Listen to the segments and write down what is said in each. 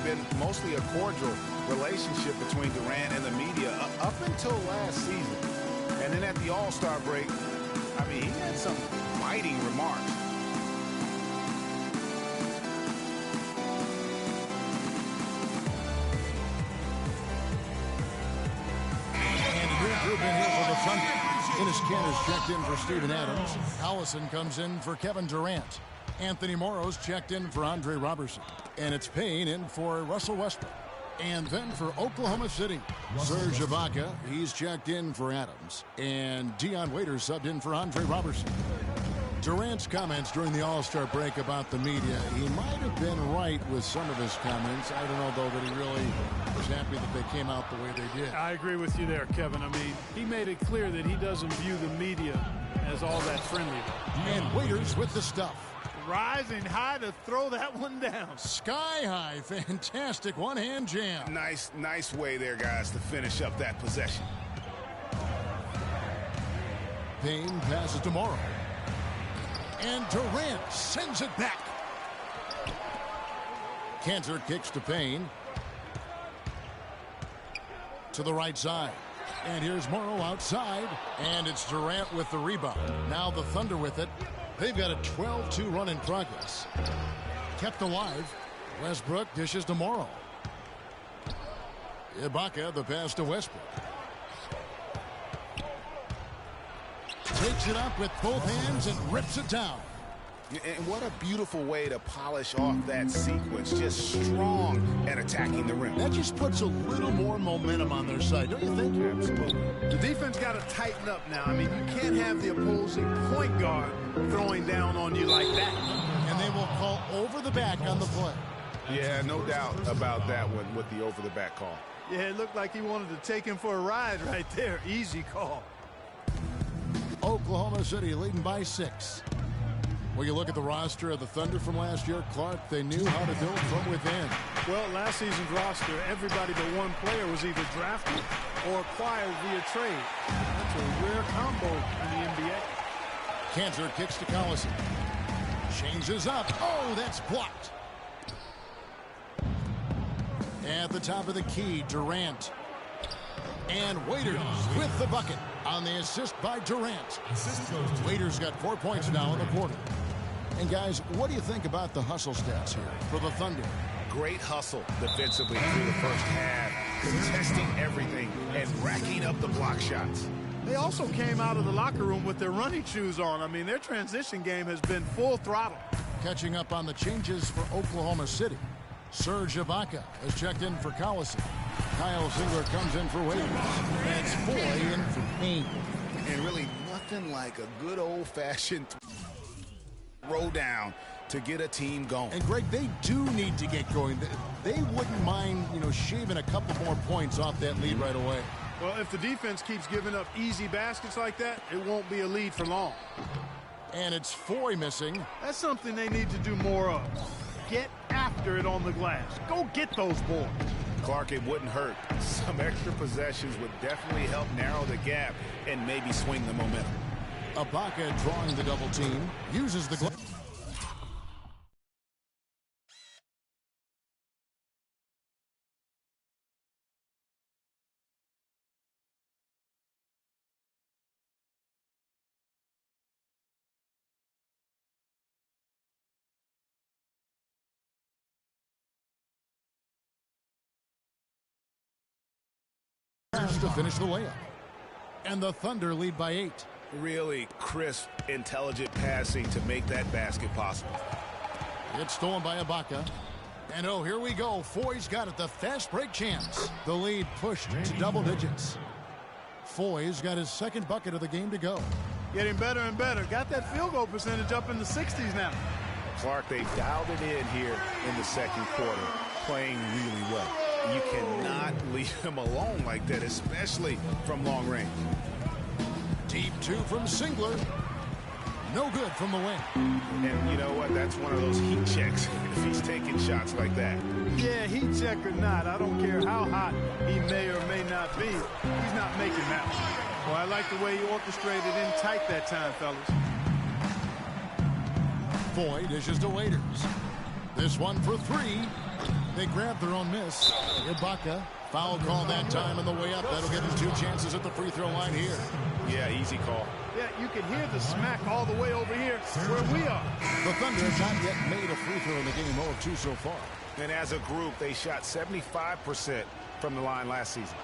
been mostly a cordial relationship between Durant and the media up until last season. And then at the All-Star break, I mean, he had some biting remarks. And a new group in here for the Thunder. Enes Kanter's checked in for Steven Adams. Allison comes in for Kevin Durant. Anthony Morrow's checked in for Andre Robertson. And it's Payne in for Russell Westbrook. And then for Oklahoma City, Serge Ibaka, he's checked in for Adams. And Dion Waiters subbed in for Andre Robertson. Durant's comments during the All-Star break about the media, he might have been right with some of his comments. I don't know, though, that he really was happy that they came out the way they did. I agree with you there, Kevin. I mean, he made it clear that he doesn't view the media as all that friendly. And Waiters with the stuff. Rising high to throw that one down. Sky high. Fantastic one-hand jam. Nice way there, guys, to finish up that possession. Payne passes to Morrow. And Durant sends it back. Kanter kicks to Payne. To the right side. And here's Morrow outside. And it's Durant with the rebound. Now the Thunder with it. They've got a 12-2 run in progress. Kept alive. Westbrook dishes to Morrow. Ibaka, the pass to Westbrook. Takes it up with both hands and rips it down. And what a beautiful way to polish off that sequence. Just strong at attacking the rim. That just puts a little more momentum on their side, don't you think? Absolutely. The defense got to tighten up now. I mean, you can't have the opposing point guard throwing down on you like that. And they will call over the back on the play. Yeah, no doubt about that one with the over-the-back call. Yeah, it looked like he wanted to take him for a ride right there. Easy call. Oklahoma City leading by 6. Well, you look at the roster of the Thunder from last year, Clark, they knew how to build from within. Well, last season's roster, everybody but one player was either drafted or acquired via trade. That's a rare combo in the NBA. Kanter kicks to Collison. Changes up. Oh, that's blocked. At the top of the key, Durant. And Waiters with the bucket on the assist by Durant. Waiters got 4 points now in the quarter. And guys, what do you think about the hustle stats here for the Thunder? Great hustle defensively through the first half, contesting everything and racking up the block shots. They also came out of the locker room with their running shoes on. I mean, their transition game has been full throttle. Catching up on the changes for Oklahoma City. Serge Ibaka has checked in for Collison. Kyle Singler comes in for Waiters. That's Foy in for Payne. And really nothing like a good old-fashioned throw down to get a team going. And Greg, they do need to get going. They wouldn't mind, shaving a couple more points off that lead right away. Well, if the defense keeps giving up easy baskets like that, it won't be a lead for long. And it's Foy missing. That's something they need to do more of. Get after it on the glass. Go get those boards. Clark, it wouldn't hurt. Some extra possessions would definitely help narrow the gap and maybe swing the momentum. Ibaka drawing the double team. Uses the glass. To finish the layup. And the Thunder lead by 8. Really crisp, intelligent passing to make that basket possible. It's stolen by Ibaka. And oh, here we go. Foy's got it. The fast break chance. The lead pushed to double digits. Foy's got his second bucket of the game to go. Getting better and better. Got that field goal percentage up in the 60s now. Clark, they've dialed it in here in the second quarter, playing really well. You cannot leave him alone like that, especially from long range. Deep 2 from Singler. No good from the wing. And you know what? That's one of those heat checks if he's taking shots like that. Yeah, heat check or not, I don't care how hot he may or may not be. He's not making that one. Well, I like the way he orchestrated in tight that time, fellas. Foy dishes to Waiters. This one for 3. They grab their own miss. Ibaka, foul call that time on the way up. That'll give him 2 chances at the free throw line here. Yeah, easy call. Yeah, you can hear the smack all the way over here where we are. The Thunder have not yet made a free throw in the game, 0 of 2 so far. And as a group, they shot 75% from the line last season.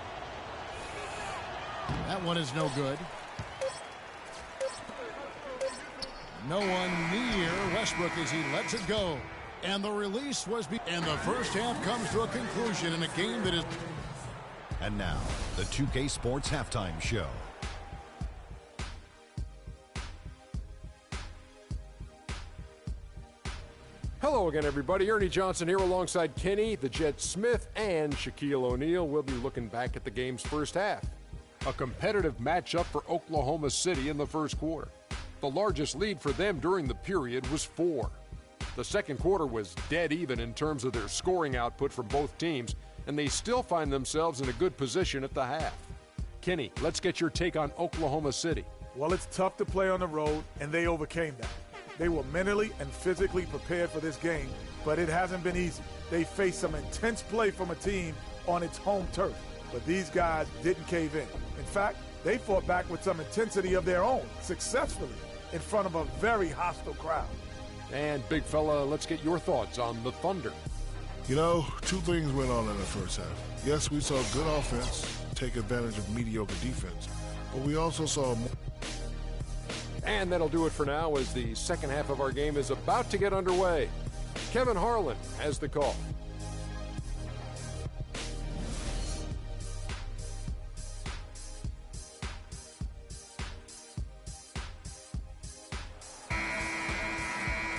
That one is no good. No one near Westbrook as he lets it go. And the release was... And the first half comes to a conclusion in a game that is... And now, the 2K Sports Halftime Show. Hello again, everybody. Ernie Johnson here alongside Kenny, the Jet Smith, and Shaquille O'Neal. We'll be looking back at the game's first half. A competitive matchup for Oklahoma City in the first quarter. The largest lead for them during the period was 4. The second quarter was dead even in terms of their scoring output from both teams, and they still find themselves in a good position at the half. Kenny, let's get your take on Oklahoma City. Well, it's tough to play on the road, and they overcame that. They were mentally and physically prepared for this game, but it hasn't been easy. They faced some intense play from a team on its home turf, but these guys didn't cave in. In fact, they fought back with some intensity of their own, successfully, in front of a very hostile crowd. And, big fella, let's get your thoughts on the Thunder. You know, 2 things went on in the first half. Yes, we saw good offense take advantage of mediocre defense, but we also saw more. And that'll do it for now as the second half of our game is about to get underway. Kevin Harlan has the call.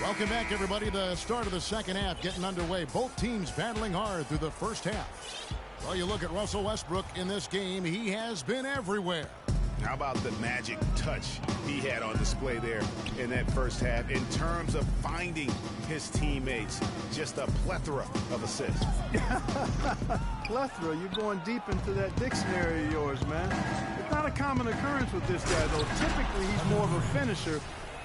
Welcome back, everybody. The start of the second half getting underway. Both teams battling hard through the first half. Well, you look at Russell Westbrook in this game. He has been everywhere. How about the magic touch he had on display there in that first half in terms of finding his teammates? Just a plethora of assists. Plethora, you're going deep into that dictionary of yours, man. It's not a common occurrence with this guy, though. Typically, he's more of a finisher,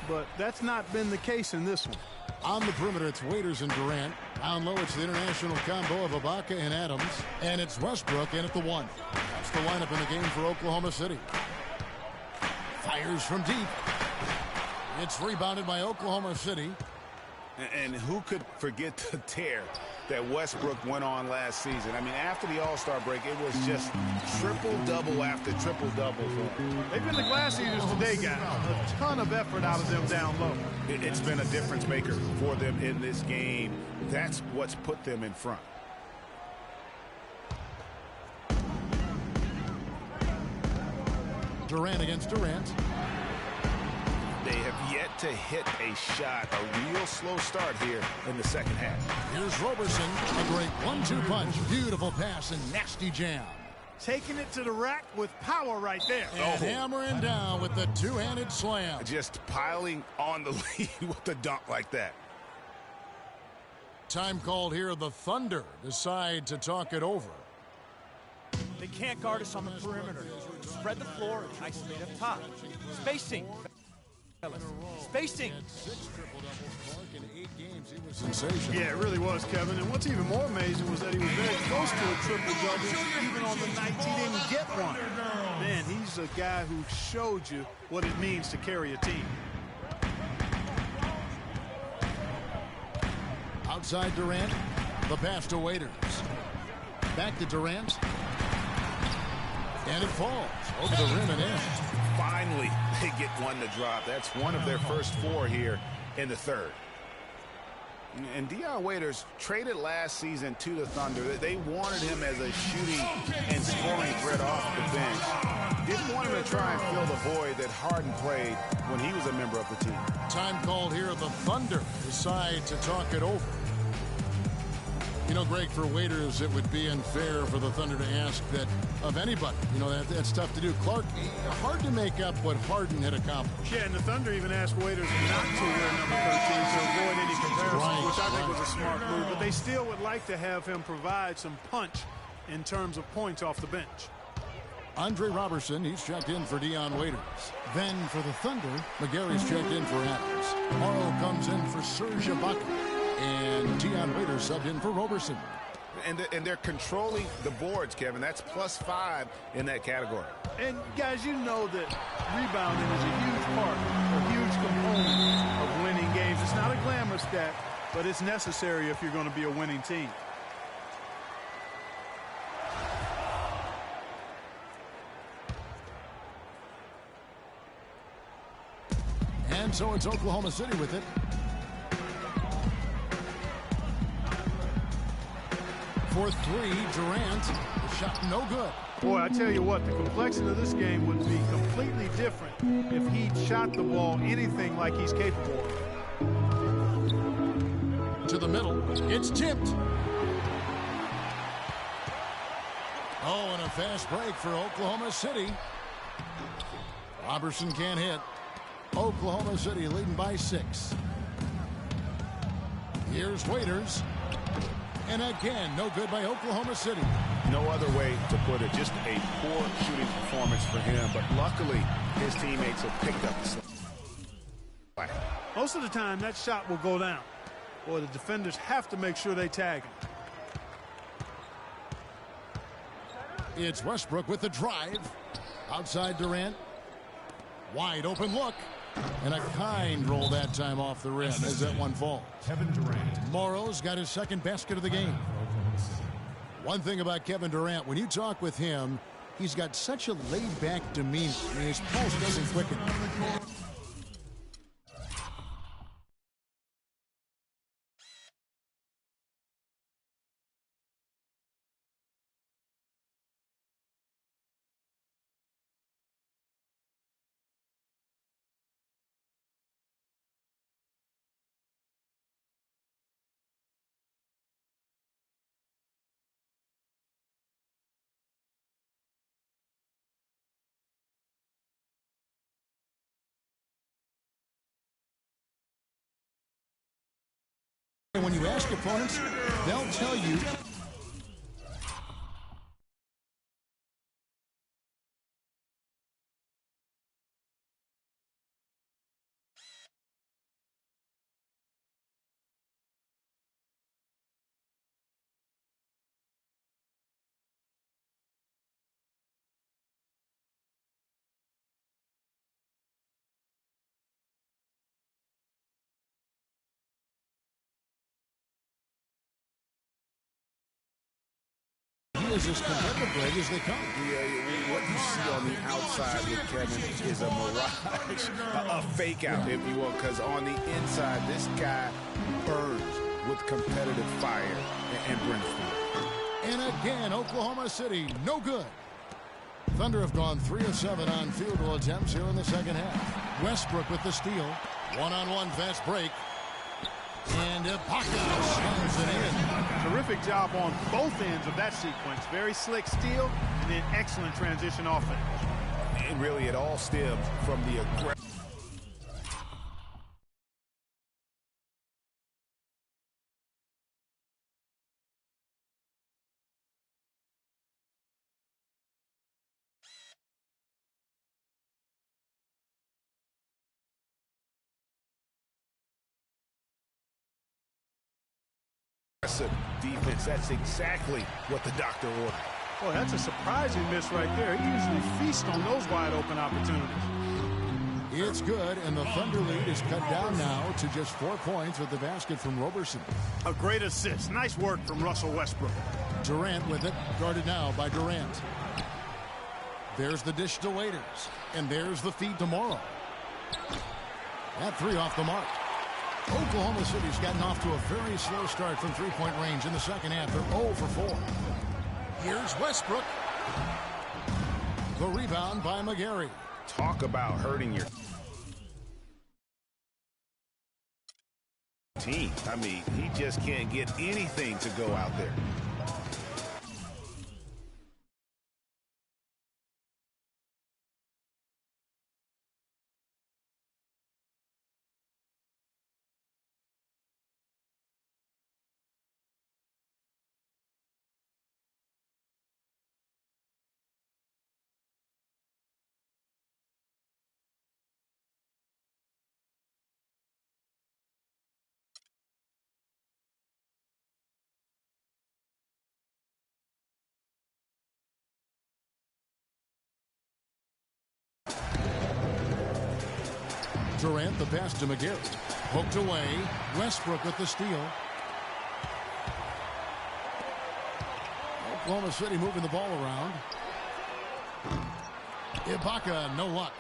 but that's not been the case in this one. On the perimeter, it's Waiters and Durant. Down low, it's the international combo of Ibaka and Adams. And it's Westbrook in at the 1. That's the lineup in the game for Oklahoma City. Fires from deep. It's rebounded by Oklahoma City. And who could forget the tear that Westbrook went on last season? I mean, after the All-Star break, it was just triple-double after triple-double for him. They've been the glass eaters today, guys. A ton of effort out of them down low. It's been a difference maker for them in this game. That's what's put them in front. Durant against Durant. They have yet to hit a shot. A real slow start here in the second half. Here's Roberson. A great 1-2 punch. Beautiful pass and nasty jam. Taking it to the rack with power right there. And hammering down with the 2-handed slam. Just piling on the lead with the dunk like that. Time called here. The Thunder decide to talk it over. They can't guard us on the perimeter. Spread the floor and isolate up top. Spacing. Spacing. Yeah, it really was, Kevin. And what's even more amazing was that he was very close to a triple-double even on the nights he didn't get one. Man, he's a guy who showed you what it means to carry a team. Outside Durant. The pass to Waiters. Back to Durant. And it falls over the rim and in. Finally, they get one to drop. That's one of their first 4 here in the third. And Dion Waiters traded last season to the Thunder. They wanted him as a shooting and scoring threat off the bench. Didn't want him to try and fill the void that Harden played when he was a member of the team. Time called here. The Thunder decide to talk it over. You know, Greg, for Waiters, it would be unfair for the Thunder to ask that of anybody. You know, that's tough to do. Clark, hard to make up what Harden had accomplished. Yeah, and the Thunder even asked Waiters not to wear number 13 to avoid any comparisons, which I think was a smart move. But they still would like to have him provide some punch in terms of points off the bench. Andre Robertson, he's checked in for Dion Waiters. Then for the Thunder, McGarry's checked in for Adams. Morrow comes in for Serge Ibaka. And Dion Waiters subbed in for Roberson. And they're controlling the boards, Kevin. That's +5 in that category. And, guys, you know that rebounding is a huge part, a huge component of winning games. It's not a glamour stat, but it's necessary if you're going to be a winning team. And so it's Oklahoma City with it. For three, Durant. The shot no good. Boy, I tell you what, the complexion of this game would be completely different if he'd shot the ball anything like he's capable of. To the middle. It's tipped. Oh, and a fast break for Oklahoma City. Robertson can't hit. Oklahoma City leading by 6. Here's Waiters. And again, no good by Oklahoma City. No other way to put it. Just a poor shooting performance for him. But luckily, his teammates have picked up the slack. Most of the time, that shot will go down. Boy, the defenders have to make sure they tag him. It's Westbrook with the drive. Outside Durant. Wide open look. And a kind roll that time off the rim as that one falls. Kevin Durant. Morrow's got his second basket of the game. One thing about Kevin Durant, when you talk with him, he's got such a laid-back demeanor. I mean, his pulse doesn't quicken. And when you ask opponents, they'll tell you is as competitive as they come. Yeah, what you see on the outside with Kevin is a mirage, a fake out, if you will, because on the inside, this guy burns with competitive fire and brimstone. And again, Oklahoma City, no good. Thunder have gone 3 of 7 on field goal attempts here in the second half. Westbrook with the steal. One-on-one fast break. And Ibaka slams it in. Terrific job on both ends of that sequence. Very slick steal and then excellent transition offense. And really, it all stems from the aggressive defense. That's exactly what the doctor ordered. Boy, that's a surprising miss right there. He usually feasts on those wide open opportunities. It's good, and the Thunder lead is cut down now to just 4 points with the basket from Roberson. A great assist. Nice work from Russell Westbrook. Durant with it, guarded now by Durant. There's the dish to Waiters, and there's the feed to Morrow. That 3 off the mark. Oklahoma City's gotten off to a very slow start from three-point range in the second half. They're 0 for 4. Here's Westbrook. The rebound by McGarry. Talk about hurting your team. I mean, he just can't get anything to go out there. Durant the pass to McGarrett. Poked away. Westbrook with the steal. Oklahoma City moving the ball around. Ibaka, no luck.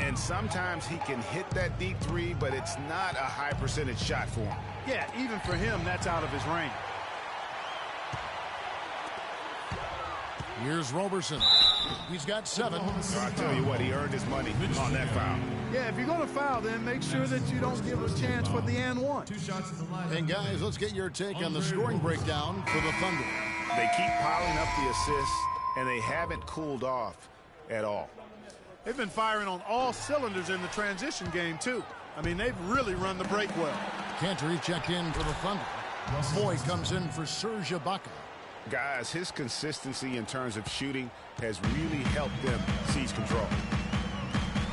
And sometimes he can hit that deep three, but it's not a high percentage shot for him. Yeah, even for him, that's out of his range. Here's Roberson. He's got 7. I'll tell you what, he earned his money on that foul. Yeah, if you're going to foul, then make sure that you don't give a chance for the and one. And guys, let's get your take on the scoring breakdown for the Thunder. They keep piling up the assists, and they haven't cooled off at all. They've been firing on all cylinders in the transition game, too. I mean, they've really run the break well. Cantor checked in for the Thunder. Boyd comes in for Serge Ibaka. Guys, his consistency in terms of shooting has really helped them seize control.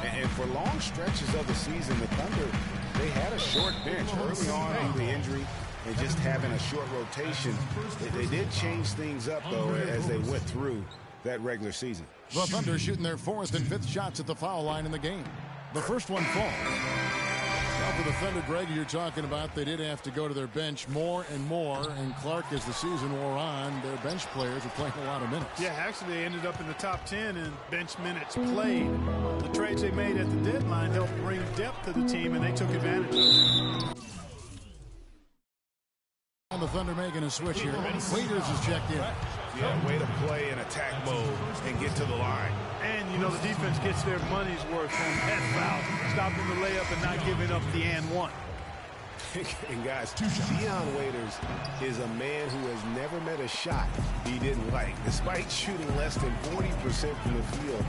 And for long stretches of the season, the Thunder, they had a short bench early on due to injury and just having a short rotation. They did change things up, though, as they went through that regular season. The Thunder shooting their 4th and 5th shots at the foul line in the game. The first one falls. Now for the Thunder, Greg, you're talking about they did have to go to their bench more and more. And Clark, as the season wore on, their bench players were playing a lot of minutes. Yeah, actually they ended up in the top 10 in bench minutes played. The trades they made at the deadline helped bring depth to the team, and they took advantage of it. And the Thunder making a switch here. Waiters is checked in. Yeah, way to play in attack mode and get to the line. And, you know, the defense gets their money's worth on that foul, stopping the layup and not giving up the and one. And, guys, Dion Waiters is a man who has never met a shot he didn't like. Despite shooting less than 40% from the field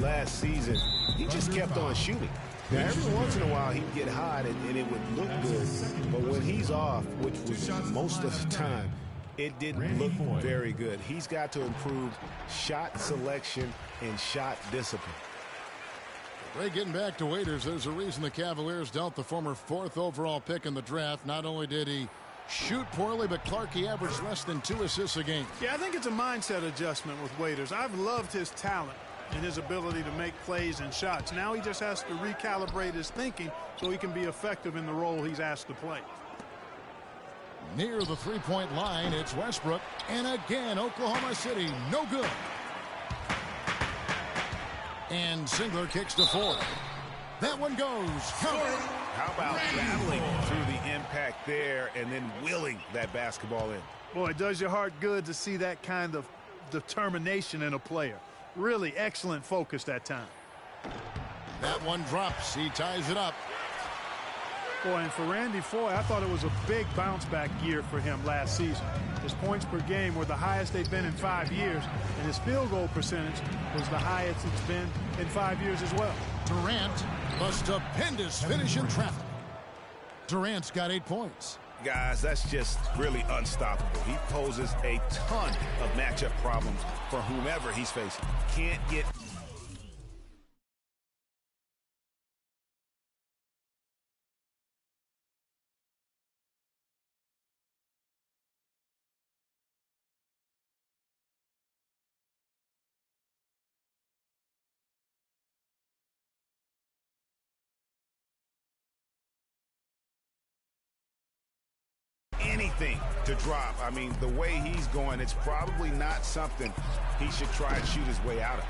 last season, he just kept on shooting. Now, every once in a while, he'd get hot and it would look good. But when he's off, which was most of the time, it didn't look very good. He's got to improve shot selection and shot discipline. Ray, getting back to Waiters, there's a reason the Cavaliers dealt the former 4th overall pick in the draft. Not only did he shoot poorly, but Clark, he averaged less than 2 assists a game. Yeah, I think it's a mindset adjustment with Waiters. I've loved his talent and his ability to make plays and shots. Now he just has to recalibrate his thinking so he can be effective in the role he's asked to play. Near the three-point line, it's Westbrook. And again, Oklahoma City, no good. And Singler kicks to 4. That one goes. Counter. How about battling through the impact there and then willing that basketball in? Boy, it does your heart good to see that kind of determination in a player. Really excellent focus that time. That one drops. He ties it up. Boy, and for Randy Foye, I thought it was a big bounce-back year for him last season. His points per game were the highest they've been in 5 years, and his field goal percentage was the highest it's been in 5 years as well. Durant, a stupendous finish in traffic. Durant's got 8 points. Guys, that's just really unstoppable. He poses a ton of matchup problems for whomever he's facing. Can't get... anything to drop. I mean, the way he's going, it's probably not something he should try and shoot his way out of.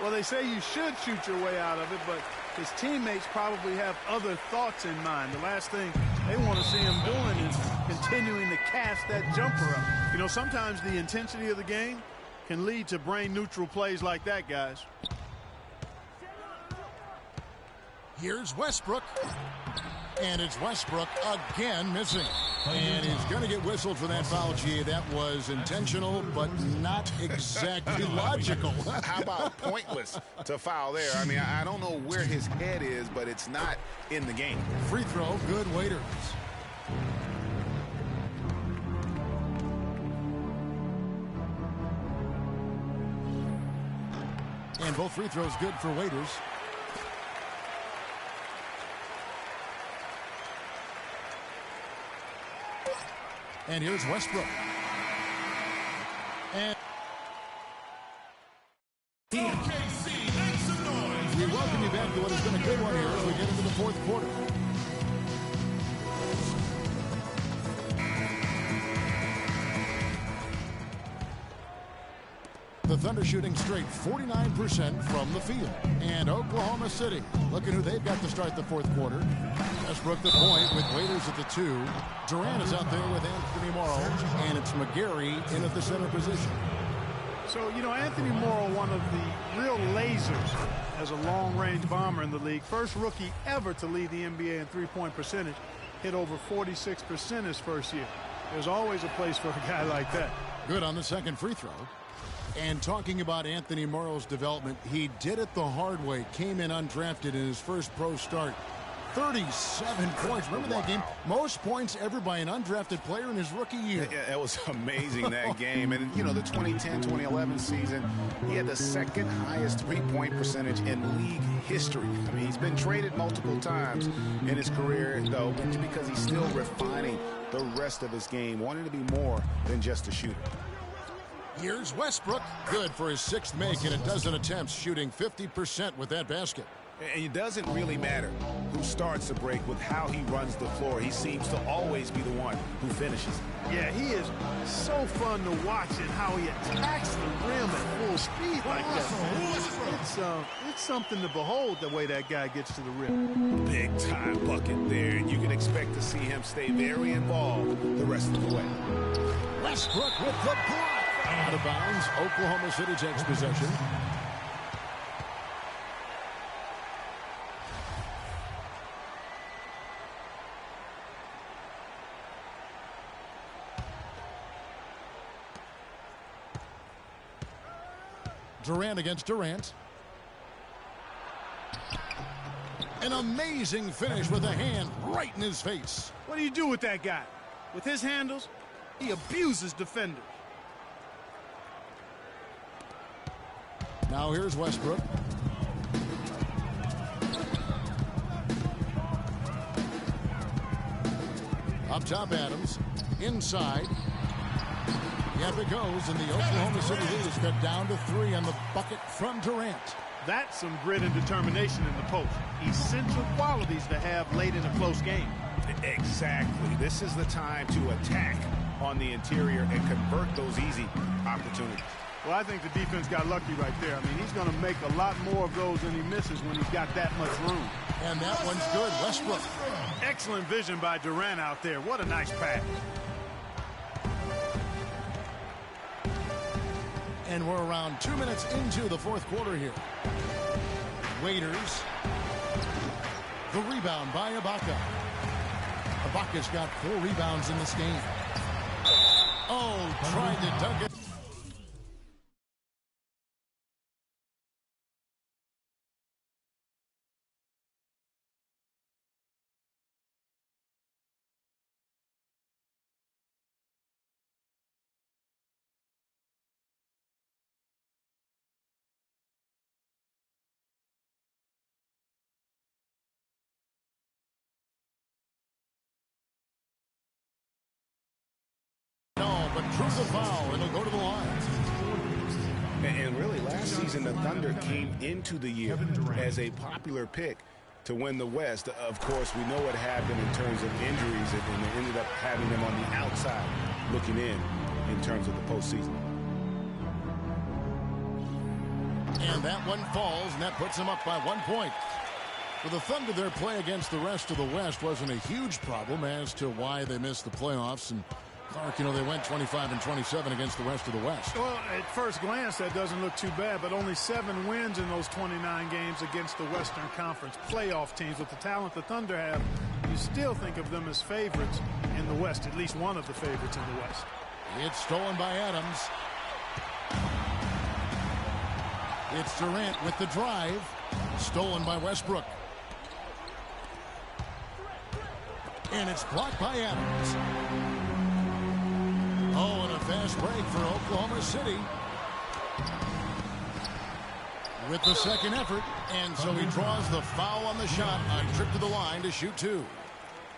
Well, they say you should shoot your way out of it, but his teammates probably have other thoughts in mind. The last thing they want to see him doing is continuing to cast that jumper up. You know, sometimes the intensity of the game can lead to brain-neutral plays like that, guys. Here's Westbrook. And it's Westbrook again missing. And he's going to get whistled for that foul, G. That was intentional, but not exactly logical. How about pointless to foul there? I mean, I don't know where his head is, but it's not in the game. Free throw, good. Waiters. And both free throws good for Waiters. And here's Westbrook. And we welcome you back into what has been a good one here as we get into the fourth quarter. The Thunder shooting straight 49% from the field. And Oklahoma City, looking who they've got to start the fourth quarter. Westbrook the point with Waiters at the 2. Durant is out there with Anthony Morrow. And it's McGarry in at the center position. So, you know, Anthony Morrow, one of the real lasers as a long-range bomber in the league. First rookie ever to lead the NBA in three-point percentage. Hit over 46% his first year. There's always a place for a guy like that. Good on the second free throw. And talking about Anthony Morrow's development, he did it the hard way. Came in undrafted in his first pro start. 37 points. Remember that game? Most points ever by an undrafted player in his rookie year. Yeah, that was amazing, that game. And, you know, the 2010-2011 season, he had the second highest three-point percentage in league history. I mean, he's been traded multiple times in his career, though, because he's still refining the rest of his game, wanting to be more than just a shooter. Here's Westbrook. Good for his sixth make in a dozen attempts, shooting 50% with that basket. And it doesn't really matter who starts the break with how he runs the floor. He seems to always be the one who finishes. Yeah, he is so fun to watch and how he attacks the rim at full speed like that. It's something to behold the way that guy gets to the rim. Big time bucket there, and you can expect to see him stay very involved the rest of the way. Westbrook with the block. Out of bounds. Oklahoma City takes possession. Durant against Durant. An amazing finish with a hand right in his face. What do you do with that guy? With his handles, he abuses defenders. Now here's Westbrook. Up top, Adams. Inside. Yep, it goes, and the Oklahoma City lead is cut down to 3 on the bucket from Durant. That's some grit and determination in the post. Essential qualities to have late in a close game. Exactly. This is the time to attack on the interior and convert those easy opportunities. Well, I think the defense got lucky right there. I mean, he's going to make a lot more of those than he misses when he's got that much room. And that one's good. Westbrook. Excellent vision by Durant out there. What a nice pass. And we're around 2 minutes into the fourth quarter here. Waiters. The rebound by Ibaka. Ibaka's got 4 rebounds in this game. Oh, tried to dunk it. But drew the foul, and it'll go to the line. And really, last season, the Thunder came into the year as a popular pick to win the West. Of course, we know what happened in terms of injuries, and they ended up having them on the outside looking in terms of the postseason. And that one falls, and that puts them up by 1 point. For the Thunder, their play against the rest of the West wasn't a huge problem as to why they missed the playoffs. And Clark, you know, they went 25 and 27 against the rest of the West. Well, at first glance, that doesn't look too bad, but only 7 wins in those 29 games against the Western Conference playoff teams. With the talent the Thunder have, you still think of them as favorites in the West, at least one of the favorites in the West. It's stolen by Adams. It's Durant with the drive. Stolen by Westbrook. And it's blocked by Adams. Oh, and a fast break for Oklahoma City. With the second effort, and so he draws the foul on the shot on trip to the line to shoot 2.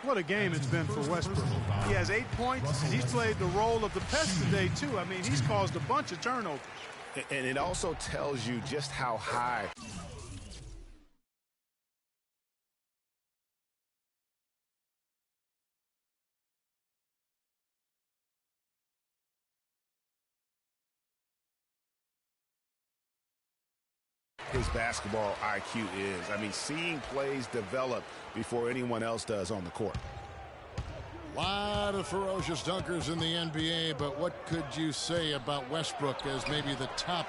What a game it's been for Westbrook. He has 8 points, and he's played the role of the pest today, too. I mean, he's caused a bunch of turnovers. And it also tells you just how high his basketball IQ is. I mean, seeing plays develop before anyone else does on the court. A lot of ferocious dunkers in the NBA, but what could you say about Westbrook as maybe the top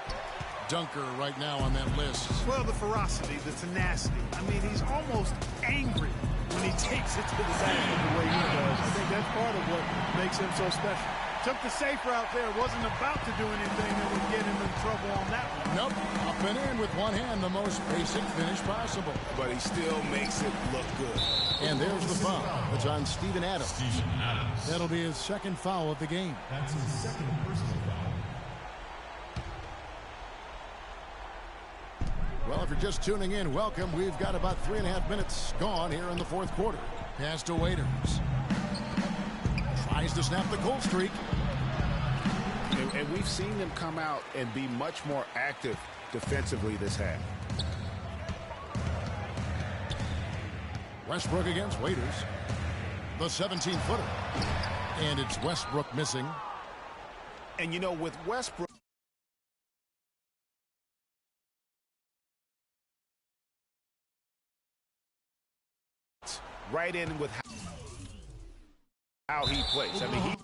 dunker right now on that list? Well, the ferocity, the tenacity. I mean, he's almost angry when he takes it to the basket the way he does. I think that's part of what makes him so special. Took the safe route there. Wasn't about to do anything that would get him in trouble on that one. Nope. Up and in with one hand, the most basic finish possible. But he still makes it look good. And there's the foul. It's on Steven Adams. That'll be his second foul of the game. That's his second personal foul. Well, if you're just tuning in, welcome. We've got about 3.5 minutes gone here in the fourth quarter. Pass to Waiters. Tries to snap the cold streak. And we've seen them come out and be much more active defensively this half. Westbrook against Waiters. The 17-footer. And it's Westbrook missing. And, you know, with Westbrook, right in with how he plays. I mean,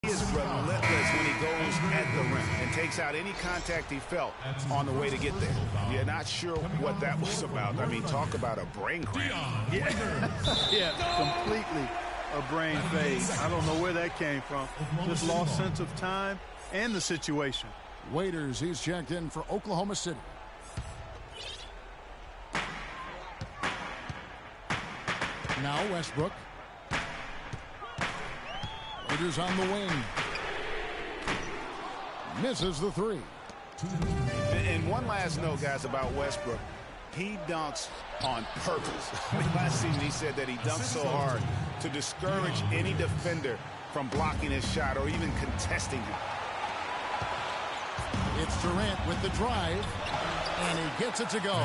he is relentless when he goes at the rim and takes out any contact he felt on the way to get there. You're not sure what that was about. I mean, talk about a brain cramp. Yeah, completely a brain phase. I don't know where that came from. Just lost sense of time and the situation. Waiters, he's checked in for Oklahoma City. Now Westbrook. Waiters on the wing. Misses the three. And one last note, guys, about Westbrook. He dunks on purpose. I mean, last season he said that he dunks so hard to discourage any defender from blocking his shot or even contesting him. It's Durant with the drive, and he gets it to go.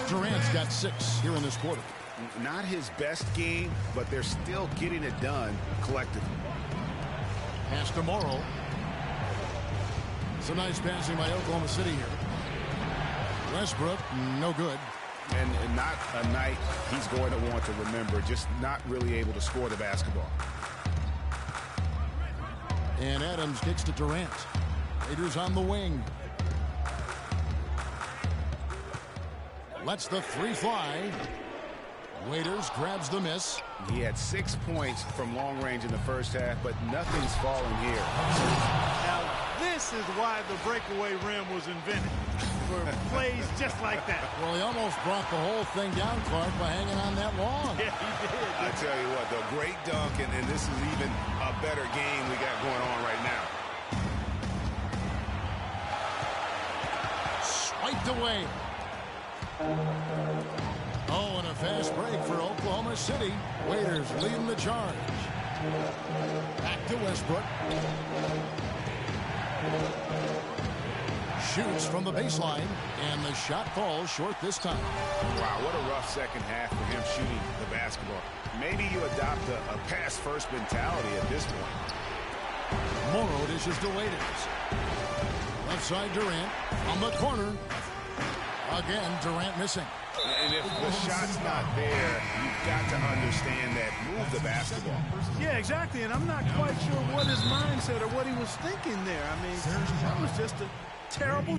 Durant's got 6 here in this quarter. Not his best game, but they're still getting it done collectively. Pass to Morrow. Some nice passing by Oklahoma City here. Westbrook, no good. And not a night he's going to want to remember, just not really able to score the basketball. And Adams kicks to Durant. Raiders on the wing. Lets the three fly. Waiters grabs the miss. He had 6 points from long range in the first half, but nothing's falling here. Now, this is why the breakaway rim was invented. For plays just like that. Well, he almost brought the whole thing down, Clark, by hanging on that long. Yeah, he did. I tell you what, the great dunk, and this is even a better game we got going on right now. Swiped away. Oh, and a fast break for Oklahoma City. Waiters leading the charge. Back to Westbrook. Shoots from the baseline, and the shot falls short this time. Wow, what a rough second half for him shooting the basketball. Maybe you adopt a pass-first mentality at this point. Morrow dishes to Waiters. Left side Durant on the corner. Again, Durant missing. And if the shot's not there, you've got to understand that. Move the basketball. Yeah, exactly. And I'm not quite sure what his mindset or what he was thinking there. I mean, that was just a terrible